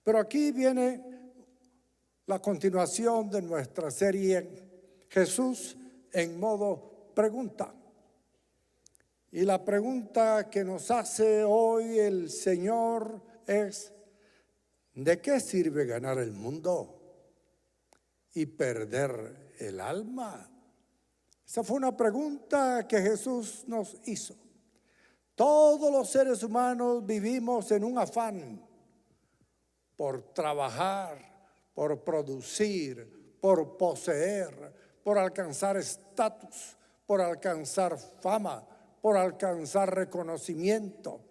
Pero aquí viene la continuación de nuestra serie Jesús en modo pregunta. Y la pregunta que nos hace hoy el Señor es: ¿de qué sirve ganar el mundo y perder el alma? Esa fue una pregunta que Jesús nos hizo. Todos los seres humanos vivimos en un afán por trabajar, por producir, por poseer, por alcanzar estatus, por alcanzar fama, por alcanzar reconocimiento.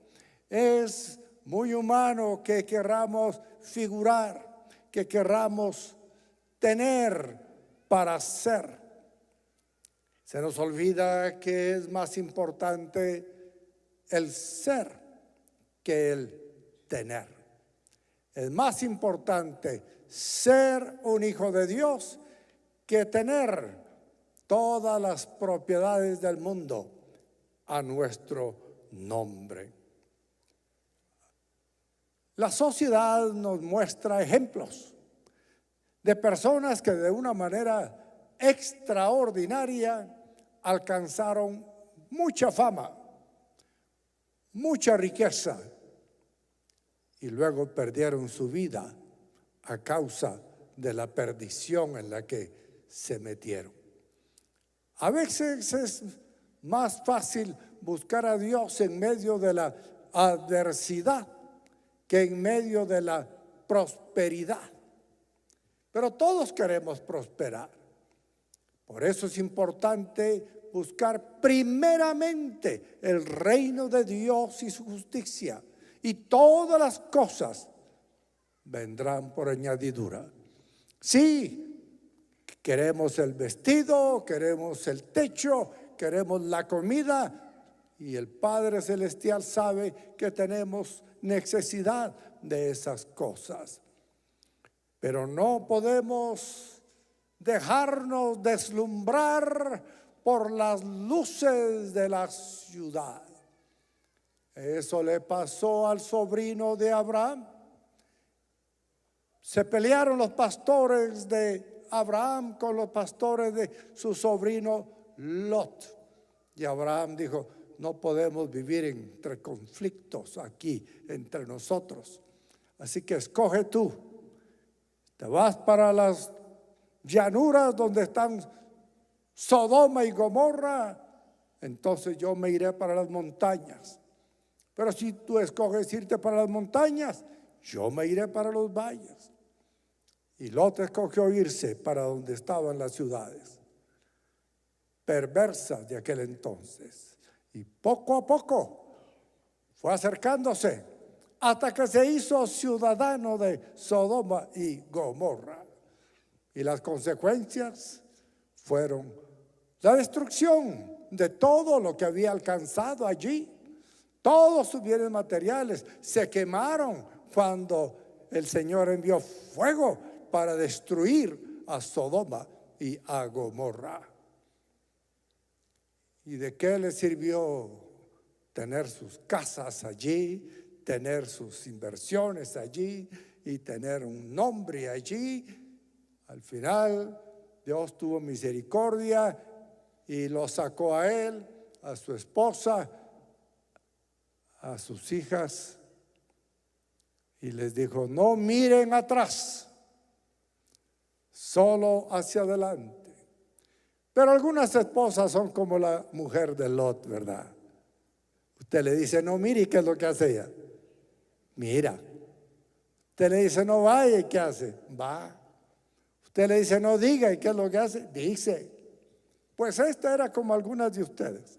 Es muy humano que querramos figurar, que querramos tener para ser. Se nos olvida que es más importante el ser que el tener. Es más importante ser un hijo de Dios que tener todas las propiedades del mundo a nuestro nombre. La sociedad nos muestra ejemplos de personas que de una manera extraordinaria alcanzaron mucha fama, mucha riqueza, y luego perdieron su vida a causa de la perdición en la que se metieron. A veces es más fácil buscar a Dios en medio de la adversidad que en medio de la prosperidad. Pero todos queremos prosperar. Por eso es importante buscar primeramente el reino de Dios y su justicia, y todas las cosas vendrán por añadidura. Sí, queremos el vestido, queremos el techo, queremos la comida, y el Padre Celestial sabe que tenemos necesidad de esas cosas. Pero no podemos dejarnos deslumbrar por las luces de la ciudad. Eso le pasó al sobrino de Abraham. Se pelearon los pastores de Abraham con los pastores de su sobrino Lot. Y Abraham dijo: no podemos vivir entre conflictos aquí entre nosotros. Así que escoge tú. Te vas para las llanuras donde están Sodoma y Gomorra, entonces yo me iré para las montañas. Pero si tú escoges irte para las montañas, yo me iré para los valles. Y Lot escogió irse para donde estaban las ciudades perversas de aquel entonces. Y poco a poco fue acercándose hasta que se hizo ciudadano de Sodoma y Gomorra. Y las consecuencias fueron la destrucción de todo lo que había alcanzado allí. Todos sus bienes materiales se quemaron cuando el Señor envió fuego para destruir a Sodoma y a Gomorra. ¿Y de qué le sirvió tener sus casas allí, tener sus inversiones allí y tener un nombre allí? Al final Dios tuvo misericordia y lo sacó a él, a su esposa, a sus hijas, y les dijo: no miren atrás, solo hacia adelante. Pero algunas esposas son como la mujer de Lot, ¿verdad? Usted le dice: no mire, ¿y qué es lo que hace ella? Mira. Usted le dice: no vaya, ¿y qué hace? Va. Usted le dice: no diga, ¿y qué es lo que hace? Dice. Pues esta era como algunas de ustedes.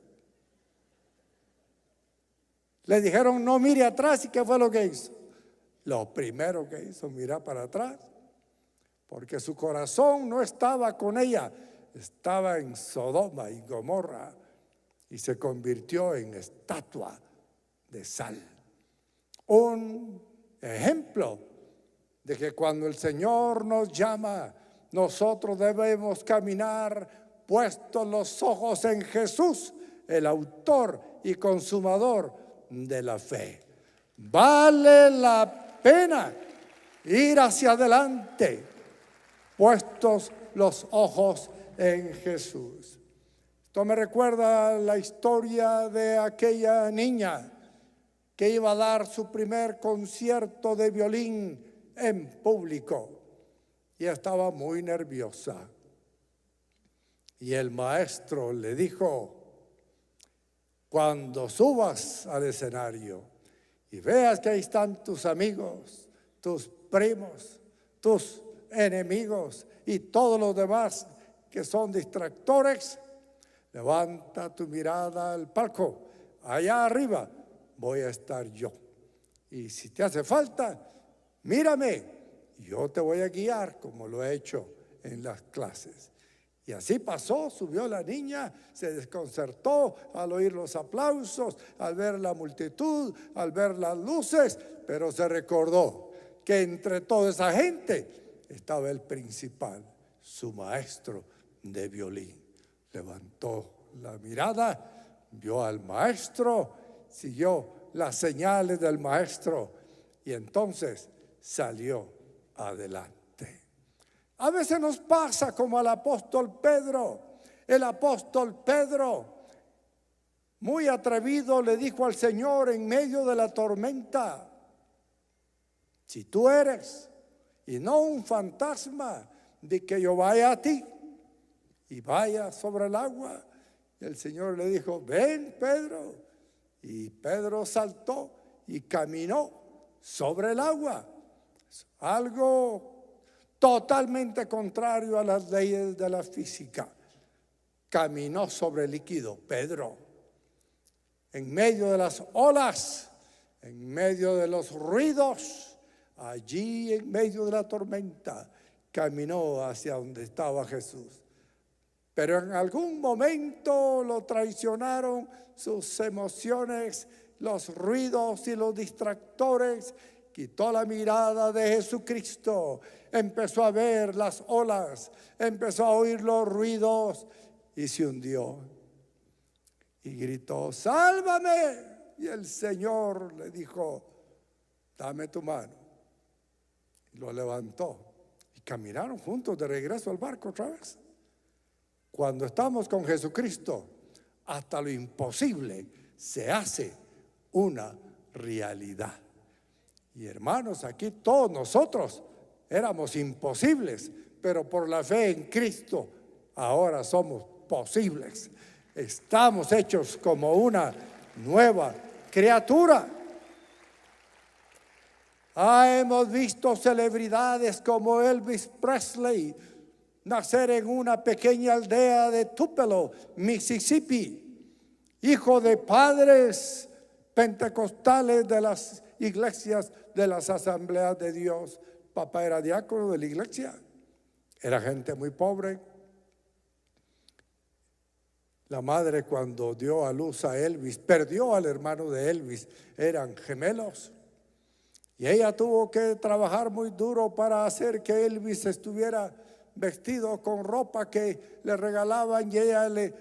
Le dijeron: no mire atrás, ¿y qué fue lo que hizo? Lo primero que hizo, mirar para atrás, porque su corazón no estaba con ella, estaba en Sodoma y Gomorra, y se convirtió en estatua de sal. Un ejemplo de que cuando el Señor nos llama, nosotros debemos caminar puestos los ojos en Jesús, el autor y consumador de la fe. Vale la pena ir hacia adelante, puestos los ojos en Jesús. Esto me recuerda la historia de aquella niña que iba a dar su primer concierto de violín en público y estaba muy nerviosa. Y el maestro le dijo: cuando subas al escenario y veas que ahí están tus amigos, tus primos, tus enemigos y todos los demás que son distractores, levanta tu mirada al palco. Allá arriba voy a estar yo. Y si te hace falta, mírame. Yo te voy a guiar como lo he hecho en las clases. Y así pasó, subió la niña, se desconcertó al oír los aplausos, al ver la multitud, al ver las luces, pero se recordó que entre toda esa gente estaba el principal, su maestro de violín. Levantó la mirada, vio al maestro, siguió las señales del maestro y entonces salió adelante. A veces nos pasa como al apóstol Pedro. El apóstol Pedro, muy atrevido, le dijo al Señor en medio de la tormenta: si tú eres y no un fantasma, de que yo vaya a ti y vaya sobre el agua. Y el Señor le dijo: ven, Pedro. Y Pedro saltó y caminó sobre el agua. Algo totalmente contrario a las leyes de la física. Caminó sobre el líquido, Pedro. En medio de las olas, en medio de los ruidos, allí en medio de la tormenta, caminó hacia donde estaba Jesús. Pero en algún momento lo traicionaron sus emociones, los ruidos y los distractores. Quitó la mirada de Jesucristo, empezó a ver las olas, empezó a oír los ruidos y se hundió. Y gritó: ¡sálvame! Y el Señor le dijo: dame tu mano. Y lo levantó y caminaron juntos de regreso al barco otra vez. Cuando estamos con Jesucristo, hasta lo imposible se hace una realidad. Y hermanos, aquí todos nosotros éramos imposibles, pero por la fe en Cristo ahora somos posibles. Estamos hechos como una nueva criatura. Hemos visto celebridades como Elvis Presley nacer en una pequeña aldea de Tupelo, Mississippi, hijo de padres pentecostales de las iglesias de las asambleas de Dios. Papá era diácono de la iglesia, era gente muy pobre. La madre, cuando dio a luz a Elvis, perdió al hermano de Elvis, eran gemelos. Y ella tuvo que trabajar muy duro para hacer que Elvis estuviera vestido con ropa que le regalaban y ella le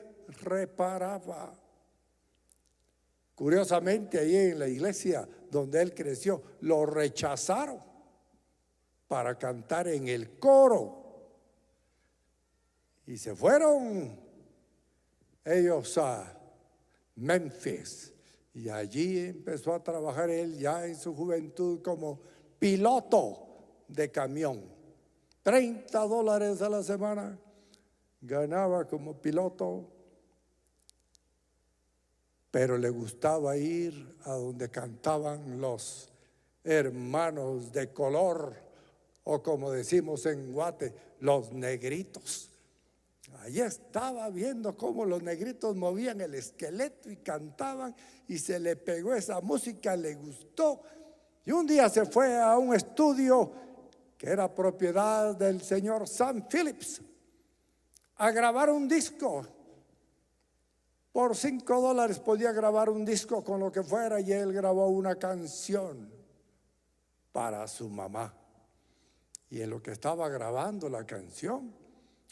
reparaba. Curiosamente, ahí en la iglesia donde él creció, lo rechazaron para cantar en el coro. Y se fueron ellos a Memphis. Y allí empezó a trabajar él ya en su juventud como piloto de camión. $30 a la semana ganaba como piloto. Pero le gustaba ir a donde cantaban los hermanos de color, o como decimos en Guate, los negritos. Allí estaba viendo cómo los negritos movían el esqueleto y cantaban, y se le pegó esa música, le gustó. Y un día se fue a un estudio que era propiedad del señor Sam Phillips a grabar un disco. Por $5 podía grabar un disco con lo que fuera, y él grabó una canción para su mamá. Y en lo que estaba grabando la canción,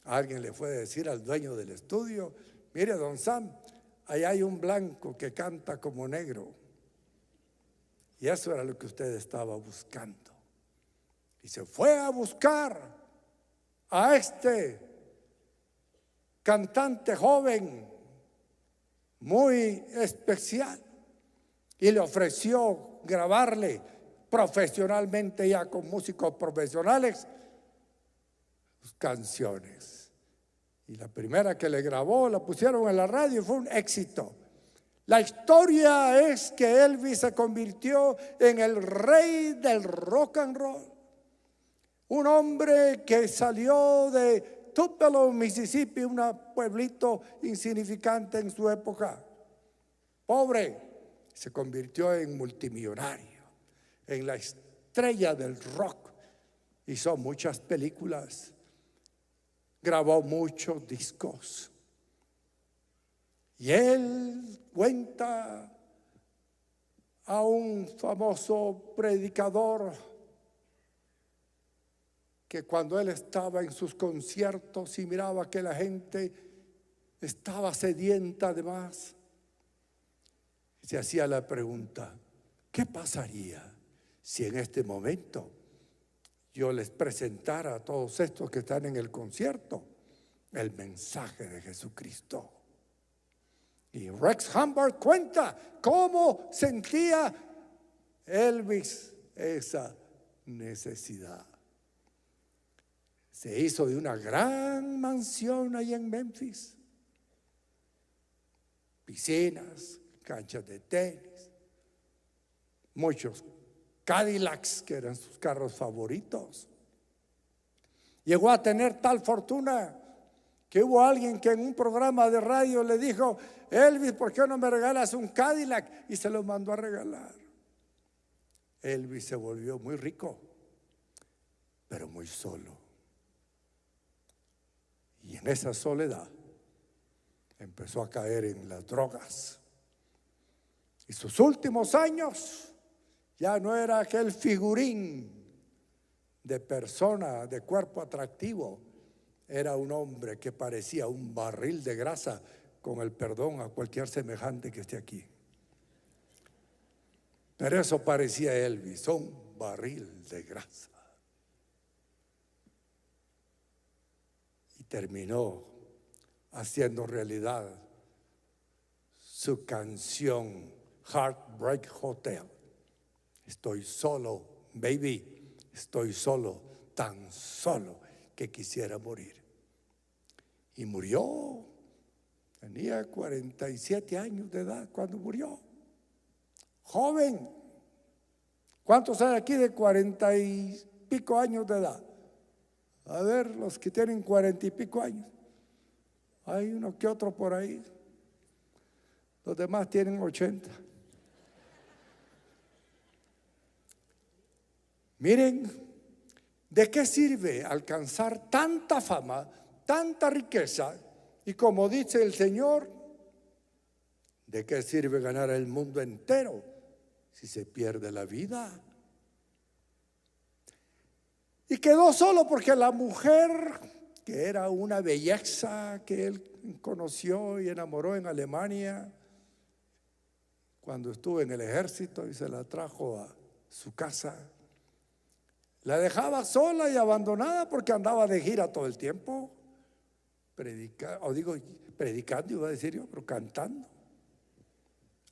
alguien le fue a decir al dueño del estudio: mire, don Sam, ahí hay un blanco que canta como negro. Y eso era lo que usted estaba buscando. Y se fue a buscar a este cantante joven muy especial y le ofreció grabarle profesionalmente, ya con músicos profesionales, sus canciones. Y la primera que le grabó la pusieron en la radio y fue un éxito. La historia es que Elvis se convirtió en el rey del rock and roll. Un hombre que salió de Tupelo, Mississippi, un pueblito insignificante en su época. Pobre, se convirtió en multimillonario, en la estrella del rock. Hizo muchas películas, grabó muchos discos. Y él cuenta a un famoso predicador que cuando él estaba en sus conciertos y miraba que la gente estaba sedienta de más, se hacía la pregunta: ¿qué pasaría si en este momento yo les presentara a todos estos que están en el concierto el mensaje de Jesucristo? Y Rex Humbard cuenta cómo sentía Elvis esa necesidad. Se hizo de una gran mansión ahí en Memphis, piscinas, canchas de tenis, muchos Cadillacs que eran sus carros favoritos. Llegó a tener tal fortuna que hubo alguien que en un programa de radio le dijo: Elvis, ¿por qué no me regalas un Cadillac? Y se lo mandó a regalar. Elvis se volvió muy rico, pero muy solo. Y en esa soledad empezó a caer en las drogas. Y sus últimos años ya no era aquel figurín de persona, de cuerpo atractivo. Era un hombre que parecía un barril de grasa, con el perdón a cualquier semejante que esté aquí. Pero eso parecía Elvis, un barril de grasa. Y terminó haciendo realidad su canción Heartbreak Hotel. Estoy solo, baby, estoy solo, tan solo que quisiera morir. Y murió. Tenía 47 años de edad cuando murió. Joven. ¿Cuántos hay aquí de 40 y pico años de edad? A ver, los que tienen 40 y pico años. Hay uno que otro por ahí. Los demás tienen 80. Miren, ¿de qué sirve alcanzar tanta fama, tanta riqueza? Y como dice el Señor, ¿de qué sirve ganar el mundo entero si se pierde la vida? Y quedó solo porque la mujer, que era una belleza que él conoció y enamoró en Alemania, cuando estuvo en el ejército y se la trajo a su casa, la dejaba sola y abandonada porque andaba de gira todo el tiempo. Predicando, iba a decir yo, pero cantando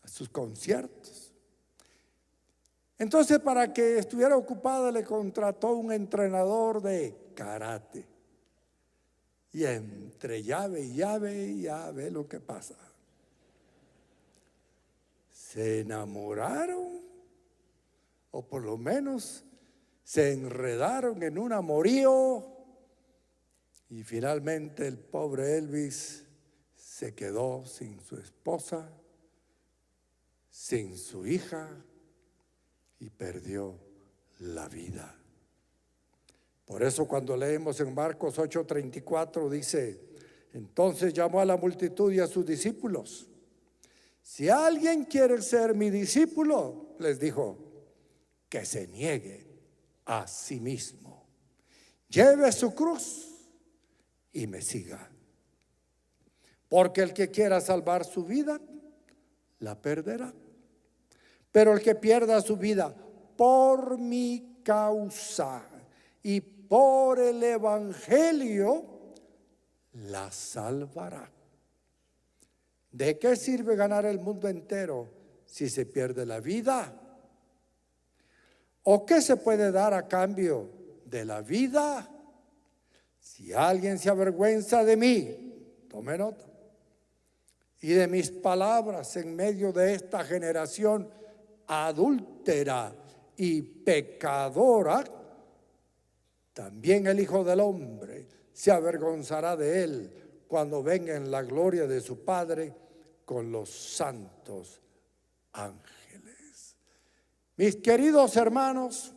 a sus conciertos. Entonces, para que estuviera ocupada, le contrató un entrenador de karate. Y entre llave y llave, ya ve lo que pasa. Se enamoraron, o por lo menos se enredaron en un amorío. Y finalmente el pobre Elvis se quedó sin su esposa, sin su hija, y perdió la vida. Por eso cuando leemos en Marcos 8:34 dice: entonces llamó a la multitud y a sus discípulos. Si alguien quiere ser mi discípulo, les dijo, que se niegue a sí mismo, lleve su cruz y me siga. Porque el que quiera salvar su vida, la perderá. Pero el que pierda su vida por mi causa y por el evangelio la salvará. ¿De qué sirve ganar el mundo entero si se pierde la vida? ¿O qué se puede dar a cambio de la vida? Si alguien se avergüenza de mí, tome nota, y de mis palabras en medio de esta generación adúltera y pecadora, también el Hijo del Hombre se avergonzará de él cuando venga en la gloria de su Padre con los santos ángeles. Mis queridos hermanos,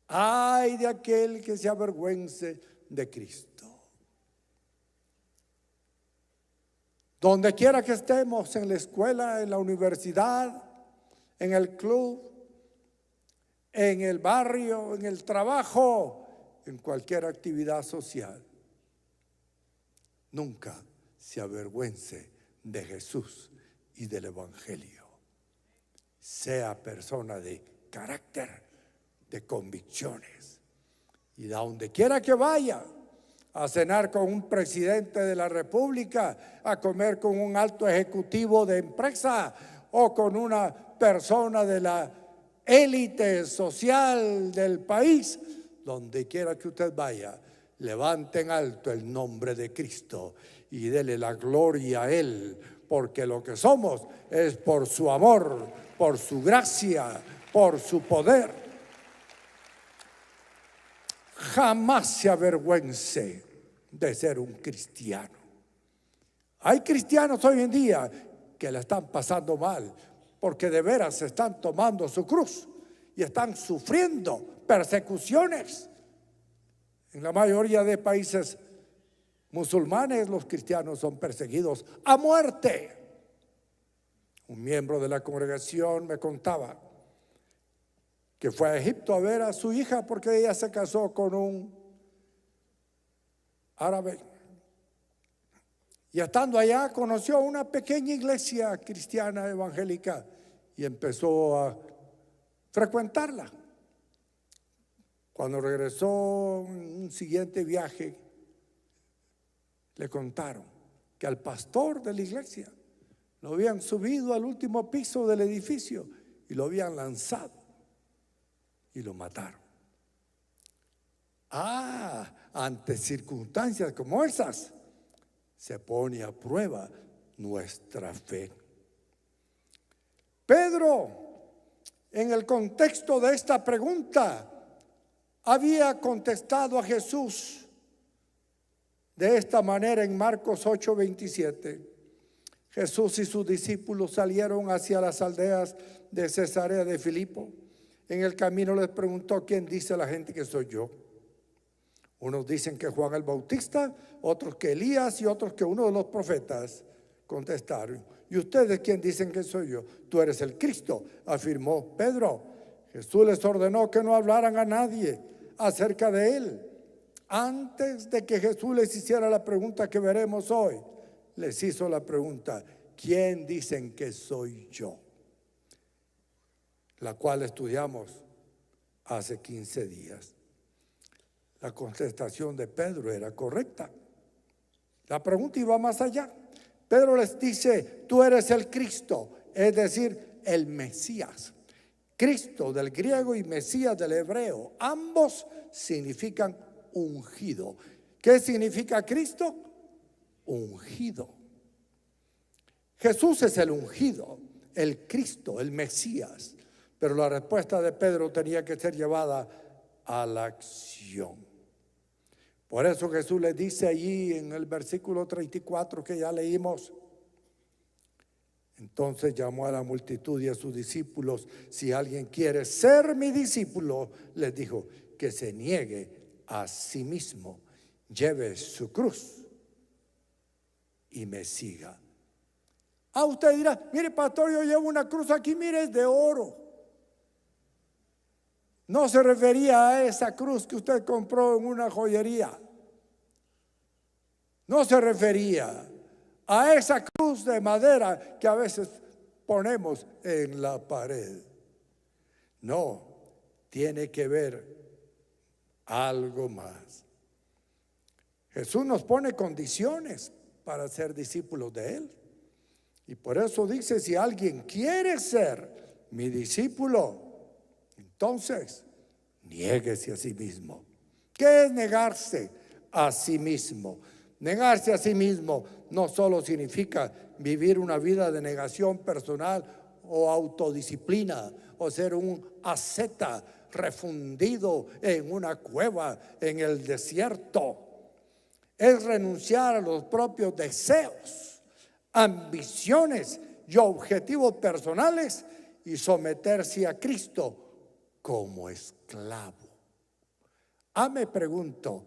ay de aquel que se avergüence de Cristo. Donde quiera que estemos, en la escuela, en la universidad, en el club, en el barrio, en el trabajo, en cualquier actividad social, nunca se avergüence de Jesús y del Evangelio. Sea persona de carácter, de convicciones, y a donde quiera que vaya, a cenar con un presidente de la República, a comer con un alto ejecutivo de empresa o con una persona de la élite social del país, donde quiera que usted vaya, levante en alto el nombre de Cristo y dele la gloria a Él, porque lo que somos es por su amor, por su gracia, por su poder. Jamás se avergüence de ser un cristiano. Hay cristianos hoy en día que la están pasando mal, porque de veras están tomando su cruz y están sufriendo persecuciones. En la mayoría de países musulmanes los cristianos son perseguidos a muerte. Un miembro de la congregación me contaba que fue a Egipto a ver a su hija porque ella se casó con un árabe. Y estando allá conoció una pequeña iglesia cristiana evangélica y empezó a frecuentarla. Cuando regresó en un siguiente viaje, le contaron que al pastor de la iglesia lo habían subido al último piso del edificio y lo habían lanzado y lo mataron. Ante circunstancias como esas, se pone a prueba nuestra fe. Pedro, en el contexto de esta pregunta, había contestado a Jesús de esta manera en Marcos 8:27. Jesús y sus discípulos salieron hacia las aldeas de Cesarea de Filipo. En el camino les preguntó: ¿quién dice la gente que soy yo? Unos dicen que Juan el Bautista, otros que Elías y otros que uno de los profetas. Contestaron: ¿y ustedes quién dicen que soy yo? Tú eres el Cristo, afirmó Pedro. Jesús les ordenó que no hablaran a nadie acerca de él. Antes de que Jesús les hiciera la pregunta que veremos hoy, les hizo la pregunta: ¿quién dicen que soy yo? La cual estudiamos hace 15 días. La contestación de Pedro era correcta. La pregunta iba más allá. Pedro les dice: tú eres el Cristo, es decir, el Mesías. Cristo del griego y Mesías del hebreo, ambos significan ungido. ¿Qué significa Cristo? Ungido. Jesús es el ungido, el Cristo, el Mesías. Pero la respuesta de Pedro tenía que ser llevada a la acción. Por eso Jesús le dice allí en el versículo 34 que ya leímos: entonces llamó a la multitud y a sus discípulos. Si alguien quiere ser mi discípulo, les dijo, que se niegue a sí mismo, lleve su cruz y me siga. Usted dirá: mire, pastor, yo llevo una cruz aquí, mire, es de oro. No se refería a esa cruz que usted compró en una joyería. No se refería a esa cruz de madera que a veces ponemos en la pared. No, tiene que ver algo más. Jesús nos pone condiciones para ser discípulos de Él. Y por eso dice, si alguien quiere ser mi discípulo, entonces niéguese a sí mismo. ¿Qué es negarse a sí mismo? Negarse a sí mismo no solo significa vivir una vida de negación personal o autodisciplina o ser un asceta refundido en una cueva en el desierto. Es renunciar a los propios deseos, ambiciones y objetivos personales y someterse a Cristo como esclavo. Me pregunto,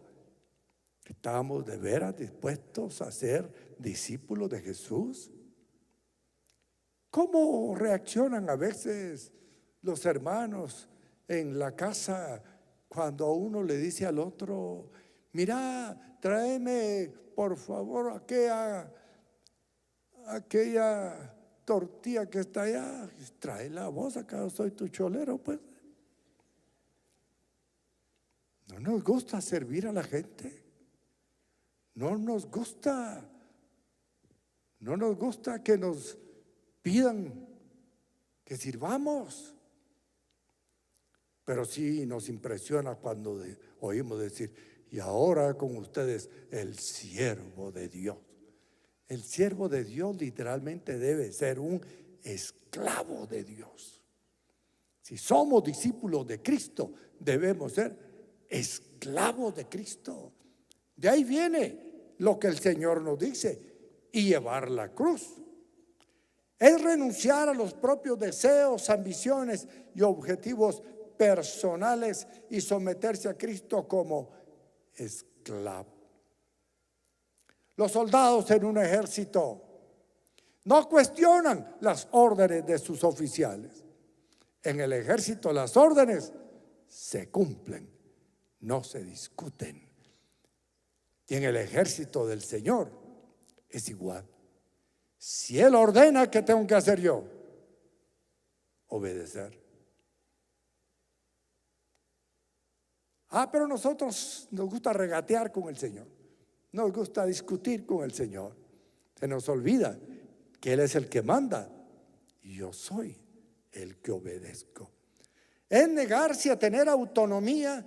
¿estamos de veras dispuestos a ser discípulos de Jesús? ¿Cómo reaccionan a veces los hermanos en la casa cuando uno le dice al otro, mira, tráeme por favor aquella tortilla que está allá? Tráela vos, acá soy tu cholero, pues. No nos gusta servir a la gente. No nos gusta que nos pidan que sirvamos. Pero sí nos impresiona cuando oímos decir, y ahora con ustedes el siervo de Dios. El siervo de Dios literalmente debe ser un esclavo de Dios. Si somos discípulos de Cristo, debemos ser esclavos de Cristo. De ahí viene lo que el Señor nos dice, y llevar la cruz. Es renunciar a los propios deseos, ambiciones y objetivos personales y someterse a Cristo como esclavo. Los soldados en un ejército no cuestionan las órdenes de sus oficiales. En el ejército las órdenes se cumplen, no se discuten. Y en el ejército del Señor es igual. Si Él ordena, ¿qué tengo que hacer yo? Obedecer. Pero nosotros nos gusta regatear con el Señor. Nos gusta discutir con el Señor. Se nos olvida que Él es el que manda y yo soy el que obedezco. Es negarse a tener autonomía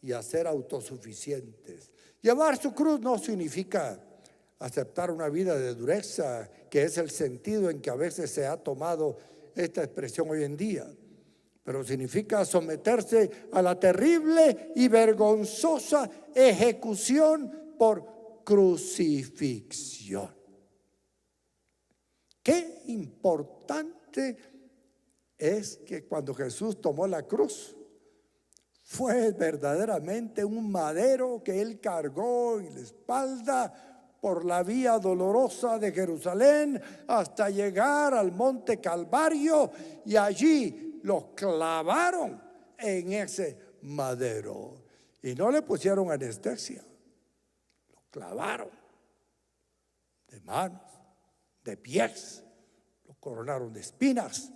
y a ser autosuficientes. Llevar su cruz no significa aceptar una vida de dureza, que es el sentido en que a veces se ha tomado esta expresión hoy en día, pero significa someterse a la terrible y vergonzosa ejecución por crucifixión. Qué importante es que cuando Jesús tomó la cruz, fue verdaderamente un madero que Él cargó en la espalda por la vía dolorosa de Jerusalén hasta llegar al monte Calvario, y allí lo clavaron en ese madero y no le pusieron anestesia, lo clavaron de manos, de pies, lo coronaron de espinas.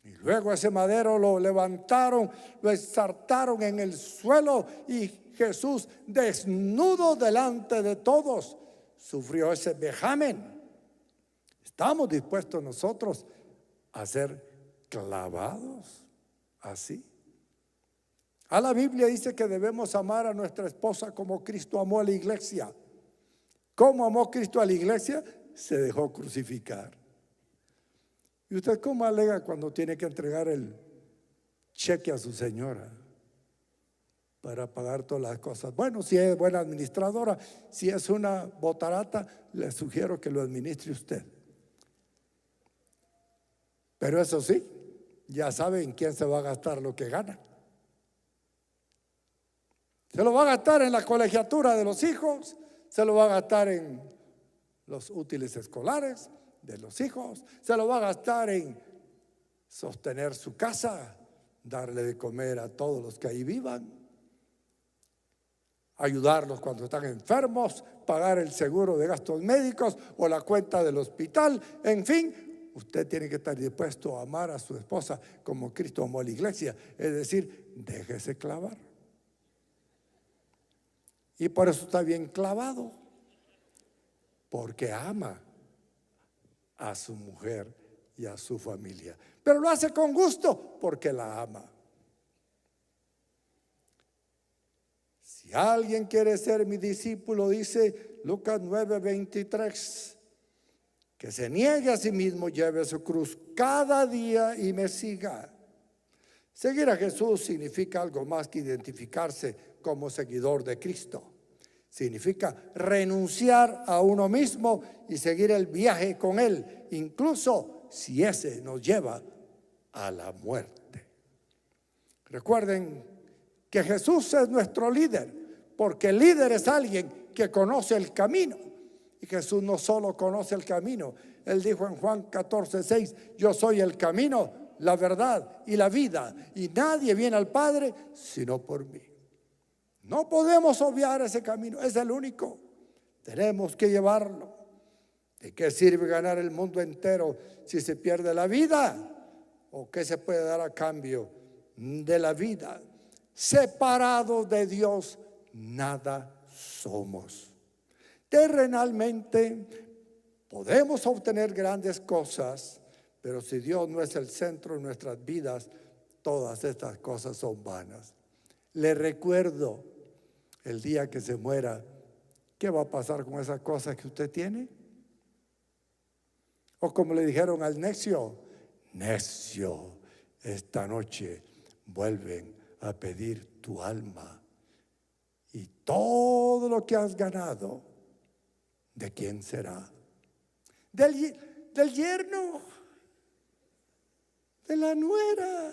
Y luego ese madero lo levantaron, lo ensartaron en el suelo, y Jesús, desnudo delante de todos, sufrió ese vejamen. ¿Estamos dispuestos nosotros a ser clavados así? La Biblia dice que debemos amar a nuestra esposa como Cristo amó a la iglesia. ¿Cómo amó Cristo a la iglesia? Se dejó crucificar. ¿Y usted cómo alega cuando tiene que entregar el cheque a su señora para pagar todas las cosas? Bueno, si es buena administradora, si es una botarata, le sugiero que lo administre usted. Pero eso sí, ya sabe en quién se va a gastar lo que gana. Se lo va a gastar en la colegiatura de los hijos, se lo va a gastar en los útiles escolares de los hijos, se lo va a gastar en sostener su casa, darle de comer a todos los que ahí vivan, ayudarlos cuando están enfermos, pagar el seguro de gastos médicos o la cuenta del hospital. En fin, usted tiene que estar dispuesto a amar a su esposa como Cristo amó a la iglesia, es decir, déjese clavar. Y por eso está bien clavado, porque ama a su mujer y a su familia. Pero lo hace con gusto porque la ama. Si alguien quiere ser mi discípulo, dice Lucas 9:23, que se niegue a sí mismo, lleve su cruz cada día y me siga. Seguir a Jesús significa algo más que identificarse como seguidor de Cristo. Significa renunciar a uno mismo y seguir el viaje con Él, incluso si ese nos lleva a la muerte. Recuerden que Jesús es nuestro líder, porque el líder es alguien que conoce el camino. Y Jesús no solo conoce el camino, Él dijo en Juan 14:6, yo soy el camino, la verdad y la vida, y nadie viene al Padre sino por mí. No podemos obviar ese camino, es el único. Tenemos que llevarlo. ¿De qué sirve ganar el mundo entero si se pierde la vida? ¿O qué se puede dar a cambio de la vida? Separados de Dios, nada somos. Terrenalmente podemos obtener grandes cosas, pero si Dios no es el centro de nuestras vidas, todas estas cosas son vanas. Le recuerdo, el día que se muera, ¿qué va a pasar con esas cosas que usted tiene? O como le dijeron al necio, necio, esta noche vuelven a pedir tu alma. Y todo lo que has ganado, ¿de quién será? Del yerno, de la nuera,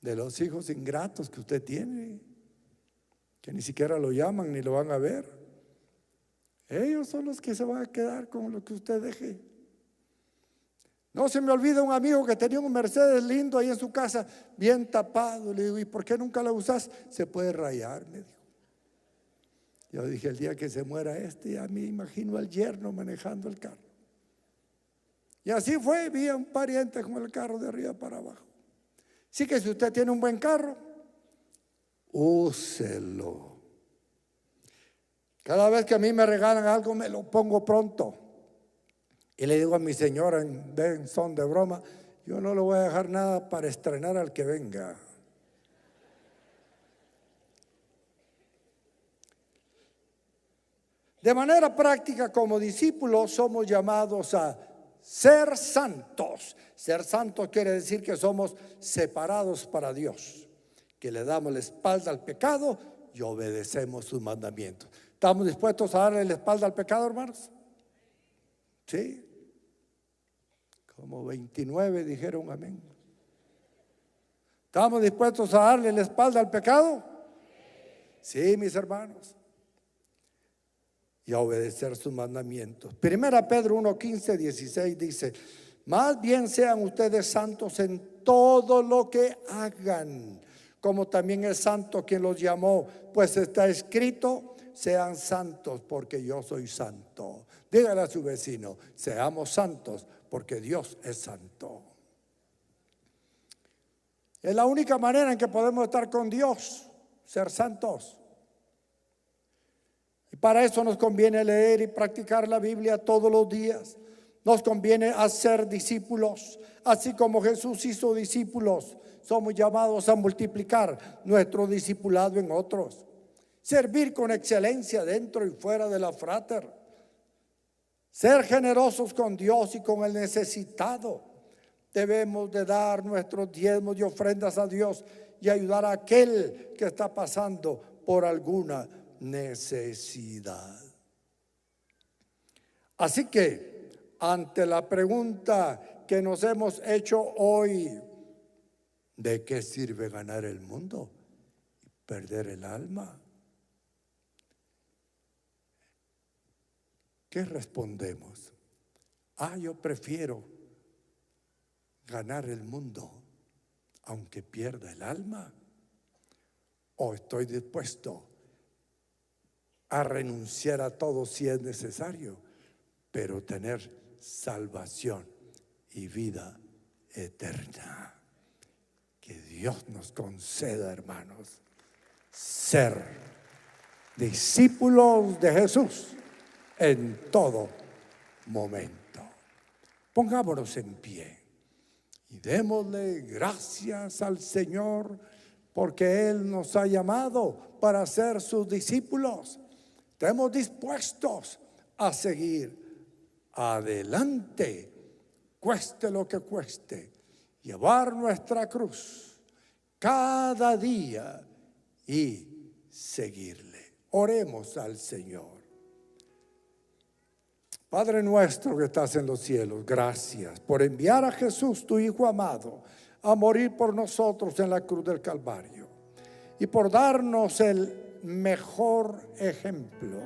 de los hijos ingratos que usted tiene, que ni siquiera lo llaman ni lo van a ver. Ellos son los que se van a quedar con lo que usted deje. No se me olvida un amigo que tenía un Mercedes lindo ahí en su casa, bien tapado. Le digo, ¿y por qué nunca lo usas? Se puede rayar, me dijo. Yo dije, el día que se muera ya me imagino al yerno manejando el carro. Y así fue, vi a un pariente con el carro de arriba para abajo. Así que si usted tiene un buen carro, úselo. Cada vez que a mí me regalan algo, me lo pongo pronto. Y le digo a mi señora en son de broma, yo no le voy a dejar nada para estrenar al que venga. De manera práctica, como discípulos, somos llamados a ser santos. Ser santos quiere decir que somos separados para Dios, que le damos la espalda al pecado y obedecemos sus mandamientos. ¿Estamos dispuestos a darle la espalda al pecado, hermanos? Sí. Como 29 dijeron amén. ¿Estamos dispuestos a darle la espalda al pecado? Sí, mis hermanos. Y a obedecer sus mandamientos. Primera Pedro 1:15-16 dice, más bien sean ustedes santos en todo lo que hagan, como también es santo quien los llamó, pues está escrito, sean santos porque yo soy santo. Dígale a su vecino, seamos santos porque Dios es santo. Es la única manera en que podemos estar con Dios, ser santos. Y para eso nos conviene leer y practicar la Biblia todos los días. Nos conviene hacer discípulos, así como Jesús hizo discípulos. Somos llamados a multiplicar nuestro discipulado en otros. Servir con excelencia dentro y fuera de la frater. Ser generosos con Dios y con el necesitado. Debemos de dar nuestros diezmos y ofrendas a Dios y ayudar a aquel que está pasando por alguna necesidad. Así que ante la pregunta que nos hemos hecho hoy, ¿de qué sirve ganar el mundo y perder el alma? ¿Qué respondemos? Yo prefiero ganar el mundo aunque pierda el alma, o estoy dispuesto a renunciar a todo si es necesario, pero tener salvación y vida eterna. Que Dios nos conceda, hermanos, ser discípulos de Jesús en todo momento. Pongámonos en pie y démosle gracias al Señor porque Él nos ha llamado para ser sus discípulos. Estemos dispuestos a seguir adelante, cueste lo que cueste, llevar nuestra cruz cada día y seguirle. Oremos al Señor. Padre nuestro que estás en los cielos, gracias por enviar a Jesús, tu Hijo amado, a morir por nosotros en la cruz del Calvario y por darnos el mejor ejemplo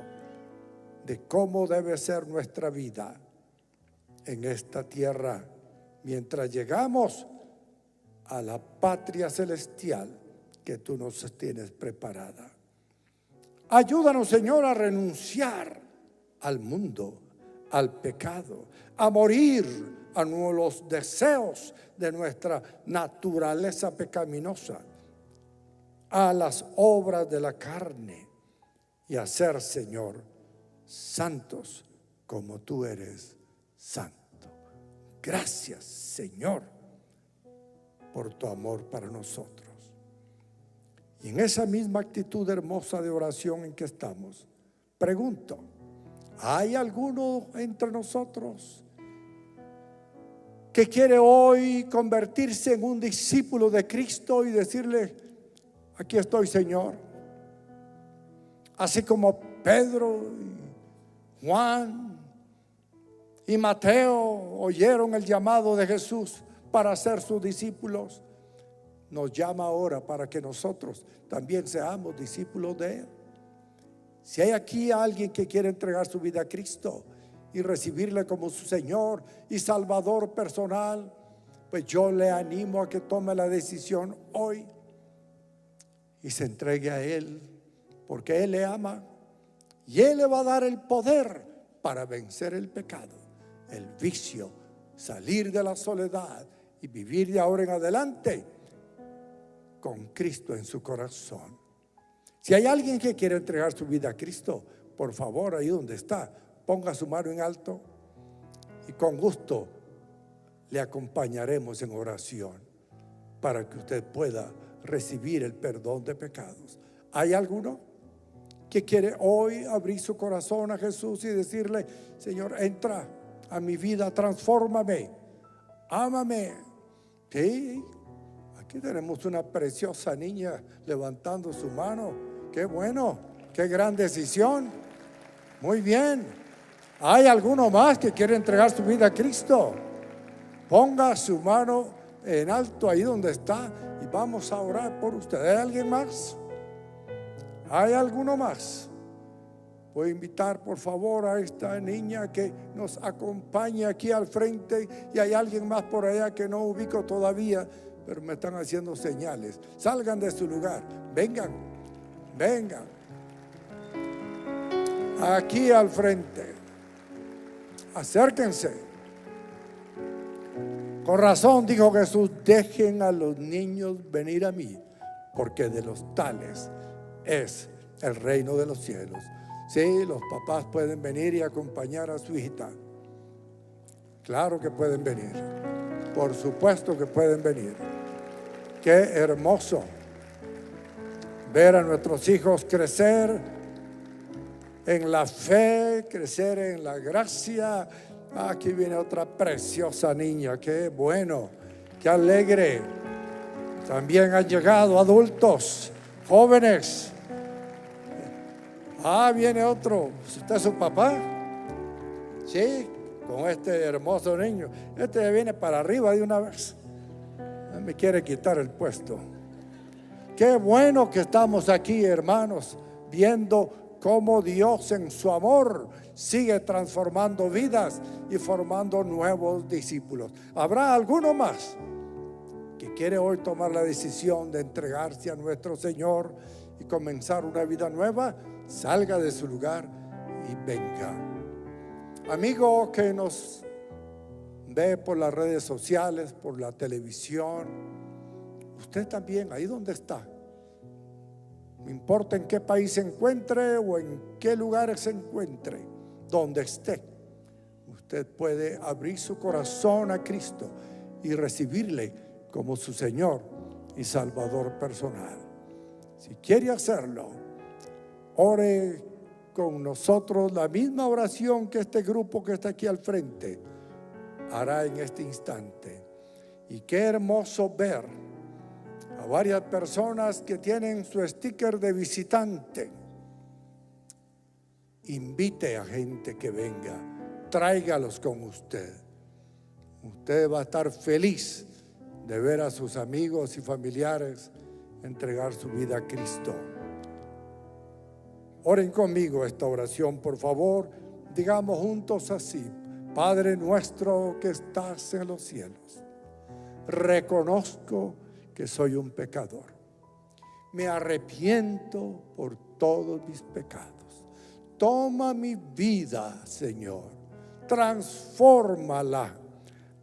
de cómo debe ser nuestra vida en esta tierra mientras llegamos a la patria celestial que tú nos tienes preparada. Ayúdanos, Señor, a renunciar al mundo, al pecado, a morir a los deseos de nuestra naturaleza pecaminosa, a las obras de la carne y a ser, Señor, santos como tú eres santo. Gracias, Señor, por tu amor para nosotros. Y en esa misma actitud hermosa de oración en que estamos, pregunto, ¿hay alguno entre nosotros que quiere hoy convertirse en un discípulo de Cristo y decirle, aquí estoy, Señor? Así como Pedro y Juan y Mateo oyeron el llamado de Jesús para ser sus discípulos, nos llama ahora para que nosotros también seamos discípulos de Él. Si hay aquí alguien que quiere entregar su vida a Cristo y recibirle como su Señor y Salvador personal, pues yo le animo a que tome la decisión hoy y se entregue a Él, porque Él le ama y Él le va a dar el poder para vencer el pecado, el vicio, salir de la soledad y vivir de ahora en adelante con Cristo en su corazón. Si hay alguien que quiere entregar su vida a Cristo, por favor, ahí donde está, ponga su mano en alto y con gusto le acompañaremos en oración para que usted pueda recibir el perdón de pecados. ¿Hay alguno que quiere hoy abrir su corazón a Jesús y decirle, Señor, entra a mi vida, transfórmame, ámame? Sí, aquí tenemos una preciosa niña levantando su mano. Qué bueno, qué gran decisión. Muy bien. ¿Hay alguno más que quiere entregar su vida a Cristo? Ponga su mano en alto ahí donde está y vamos a orar por usted. ¿Hay alguien más? ¿Hay alguno más? Voy a invitar por favor a esta niña que nos acompañe aquí al frente, y hay alguien más por allá que no ubico todavía, pero me están haciendo señales. Salgan de su lugar, vengan, vengan aquí al frente, acérquense. Con razón dijo Jesús, dejen a los niños venir a mí, porque de los tales es el reino de los cielos. Sí, los papás pueden venir y acompañar a su hijita. Claro que pueden venir, por supuesto que pueden venir. Qué hermoso ver a nuestros hijos crecer en la fe, crecer en la gracia. Aquí viene otra preciosa niña, qué bueno, qué alegre. También han llegado adultos, jóvenes. Viene otro. ¿Usted es su papá? Sí, con este hermoso niño. Este viene para arriba de una vez. Me quiere quitar el puesto. Qué bueno que estamos aquí, hermanos, viendo cómo Dios en su amor sigue transformando vidas y formando nuevos discípulos. ¿Habrá alguno más que quiere hoy tomar la decisión de entregarse a nuestro Señor y comenzar una vida nueva? Salga de su lugar y venga. Amigo que nos ve por las redes sociales, por la televisión, usted también, ahí donde está, importa en qué país se encuentre o en qué lugar se encuentre, donde esté, usted puede abrir su corazón a Cristo y recibirle como su Señor y Salvador personal. Si quiere hacerlo, ore con nosotros la misma oración que este grupo que está aquí al frente hará en este instante. Y qué hermoso ver a varias personas que tienen su sticker de visitante. Invite a gente que venga, tráigalos con usted. Usted va a estar feliz de ver a sus amigos y familiares entregar su vida a Cristo. Oren conmigo esta oración, por favor. Digamos juntos así: Padre nuestro que estás en los cielos, reconozco que soy un pecador. Me arrepiento por todos mis pecados. Toma mi vida, Señor, transfórmala.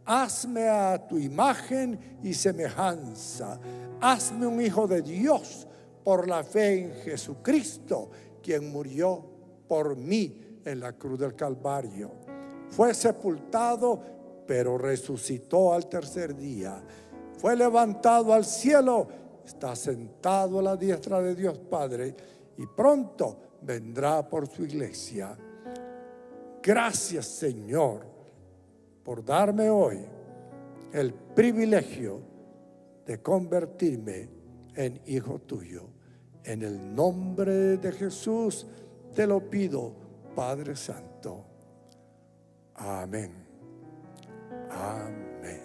Hazme a tu imagen y semejanza. Hazme un hijo de Dios por la fe en Jesucristo, quien murió por mí en la cruz del Calvario. Fue sepultado, pero resucitó al tercer día. Fue levantado al cielo, está sentado a la diestra de Dios Padre y pronto vendrá por su iglesia. Gracias, Señor, por darme hoy el privilegio de convertirme en hijo tuyo. En el nombre de Jesús te lo pido, Padre Santo. Amén. Amén.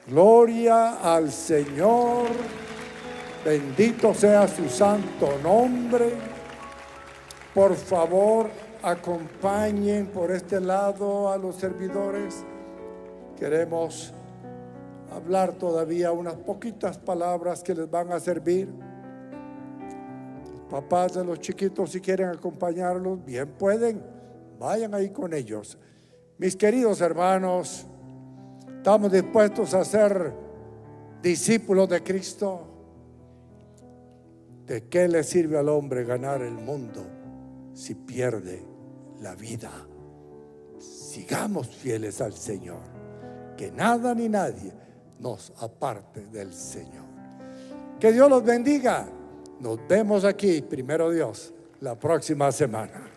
Gloria al Señor. Bendito sea su santo nombre. Por favor, acompañen por este lado a los servidores. Queremos hablar todavía unas poquitas palabras que les van a servir. Los papás de los chiquitos, si quieren acompañarlos, bien pueden. Vayan ahí con ellos. Mis queridos hermanos, ¿estamos dispuestos a ser discípulos de Cristo? ¿De qué le sirve al hombre ganar el mundo si pierde la vida? Sigamos fieles al Señor, que nada ni nadie nos aparte del Señor. Que Dios los bendiga. Nos vemos aquí, primero Dios, la próxima semana.